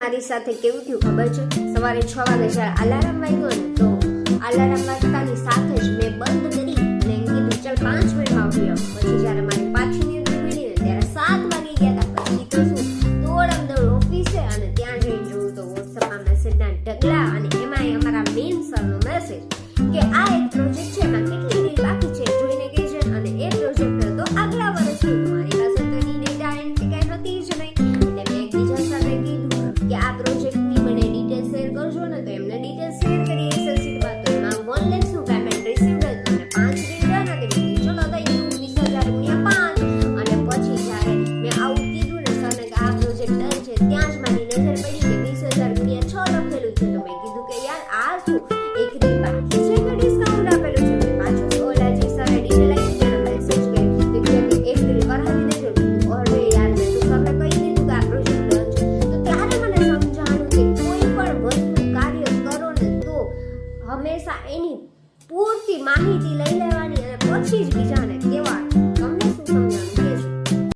મારી સાથે કેવું થયું ખબર છે? સવારે 6 વાગે જ્યારે અલાર્મ વાગ્યો ને તો અલાર્મ વાગતાની સાથે જ મેં બંધ કરી અને એમ કીધું ચાલ 5 મિનિટમાં ઉઠી જાઉં. પછી જ્યારે મારી પાછી નીંદ ખુલી ને ત્યારે 7 વાગી ગયા હતા. પછી તો શું દોડ ઓફિસે અને ત્યાં જઈને જોયું તો વોટ્સએપમાં મેસેજના ઢગલા અને એમાં અમારા મેઇન સરનો મેસેજ કે આ એક પ્રોજેક્ટ છે એમાં કેટલી ડીલ બાકી છે જોઈને કહેજે. અને એ પ્રોજેક્ટ તો આગલા વર્ષનું મારી પાસે તો એની ડેટા એન્ટ્રી કઈ હતી જ નહીં. એટલે મેં એકબીજા સાથે કીધું કે આ પ્રોજેક્ટની મને ડિટેલ શેર કરજો ને તો એમને ડિટેલ શેર કરી એક્સેલ શીટમાં. તો એમાં 1 lakhs નું પેમેન્ટ રિસીવ્ડ હતું અને 5 ડીલ ડન હતી. ચલો થઈ ગયું 20,000 ગુણ્યા 5. અને પછી જ્યારે મેં આવું કીધું ને સરને કે આ પ્રોજેક્ટ ડન છે ત્યાં જ મારી નજર પડી કે 20,000 ગુણ્યા 6 લખેલું છે. તો મેં કીધું કે યાર આ શું એક રીલ બાકી છે કે ડિસ્કાઉન્ટ આપેલું છે? મેં પાછું ઓલાજી સરે ડિટેલ આપી ત્યારે મેસેજ કર્યો તો કે એક રીલ કરાવી દેજો. અરે યાર મેં તો સરને કહી દીધું કે આ પ્રોજેક્ટ ડન છે. તો ત્યારે મને સમજાણું કે કોઈ પણ વસ્તુ કાર્ય કરો ને તો હંમેશા એની પૂરતી માહિતી લઈ લેવાની અને પછી જ બીજાને